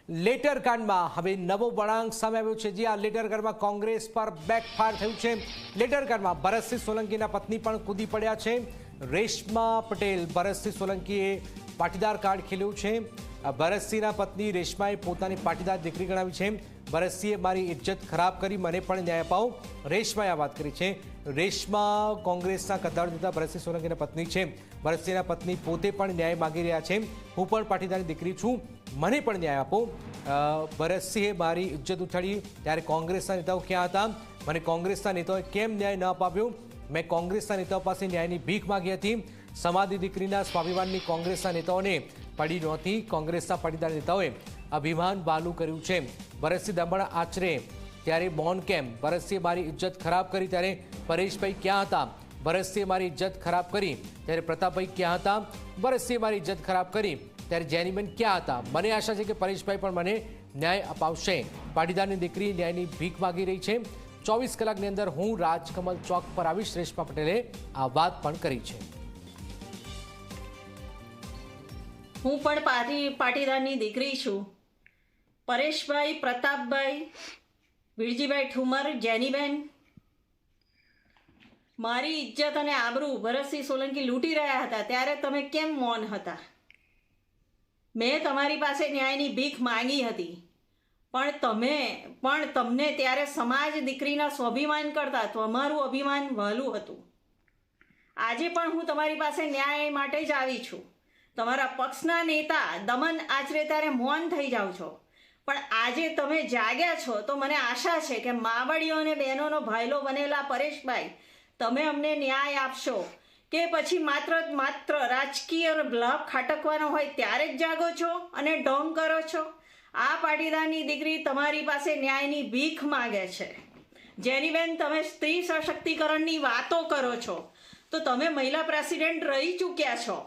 Letter કાંડમાં હવે નવો વળાંક સામે આવ્યો છે। જે આ લેટર કાંડમાં કોંગ્રેસ પર બેકફાયર થયું છે। લેટર કાંડમાં ભરતસિંહ સોલંકીના પત્ની પણ કૂદી પડ્યા છે। રેશમા પટેલ ભરતસિંહ સોલંકીએ પાટીદાર કાર્ડ ખેલ્યું છે। ભરતસિંહના પત્ની રેશમાએ પોતાની પાટીદાર દીકરી ગણાવી છે। ભરતસિંહે મારી ઇજ્જત ખરાબ કરી, મને પણ ન્યાય અપાવો, રેશમાએ આ વાત કરી છે। રેશમા કોંગ્રેસના કદ્દાવર નેતા ભરતસિંહ સોલંકીના પત્ની છે। ભરતસિંહના પત્ની પોતે પણ ન્યાય માગી રહ્યા છે। હું પણ પાટીદારની દીકરી છું, મને પણ ન્યાય આપો। ભરતસિંહે મારી ઇજ્જત ઉછાળી ત્યારે કોંગ્રેસના નેતાઓ ક્યાં હતા? મને કોંગ્રેસના નેતાઓએ કેમ ન્યાય ન અપાવ્યો? મેં કોંગ્રેસના નેતાઓ પાસે ન્યાયની ભીખ માગી હતી। સમાધિ દીકરીના સ્વાભિમાનની કોંગ્રેસના નેતાઓને પડી નહોતી। કોંગ્રેસના પાટીદાર નેતાઓએ અભિમાન વાલું કર્યું છે। ભરતસિંહ દમણ આચરે ત્યારે મૌન કેમ? ભરતસિંહે મારી ઇજ્જત ખરાબ કરી ત્યારે પરેશભાઈ ક્યાં હતા? ભરતસિંહે મારી ઇજ્જત ખરાબ કરી ત્યારે પ્રતાપભાઈ ક્યાં હતા? ભરતસિંહે મારી ઇજ્જત ખરાબ કરી ત્યારે જેનીબેન ક્યાં હતા? મને આશા છે કે પરેશભાઈ પણ મને ન્યાય અપાવશે। પાટીદારની દીકરી ન્યાયની ભીખ માગી રહી છે। 24 કલાકની અંદર હું રાજકમલ ચોક પર આવીશ, રેશમા પટેલે આ વાત પણ કરી છે। હું પણ પાટીદારની દીકરી છું। પરેશભાઈ, પ્રતાપભાઈ, વિરજીભાઈ ઠુમર, જેનીબેન, મારી ઇજ્જત અને આબરૂ ભરતસિંહ સોલંકી લૂંટી રહ્યા હતા ત્યારે તમે કેમ મૌન હતા? મેં તમારી પાસે ન્યાયની ભીખ માંગી હતી, પણ તમને ત્યારે સમાજ દીકરીના સ્વાભિમાન કરતા તમારું અભિમાન વહાલું હતું। આજે પણ હું તમારી પાસે ન્યાય માટે જ આવી છું। તમારા પક્ષના નેતા દમન આચરે ત્યારે મૌન થઈ જાઓ છો, પણ આજે તમે જાગ્યા છો તો મને આશા છે કે માવડીઓ અને બહેનોનો ભાઈલો બનેલા પરેશભાઈ, તમે અમને ન્યાય આપશો કે પછી માત્ર રાજકીય લાભ ખાટકવાનો હોય ત્યારે જ જાગો છો અને ઢોંગ કરો છો? આ પાટીદારની દીકરી તમારી પાસે ન્યાયની ભીખ માગે છે। જેનીબેન, તમે સ્ત્રી સશક્તિકરણની વાતો કરો છો તો તમે મહિલા પ્રેસિડેન્ટ રહી ચૂક્યા છો।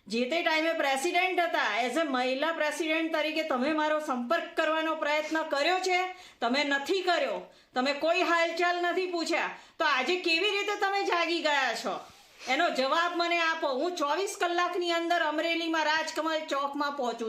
જે તે ટાઈમે પ્રેસિડેન્ટ હતા, એઝ એ મહિલા પ્રેસિડેન્ટ તરીકે તમે મારો સંપર્ક કરવાનો પ્રયત્ન કર્યો છે? તમે નથી કર્યો। તમે કોઈ હાલચાલ નથી પૂછ્યા, તો આજે કેવી રીતે તમે જાગી ગયા છો? એનો જવાબ મને આપો। હું 24 કલાકની અંદર અમરેલીમાં રાજકમલ ચોકમાં પહોંચું।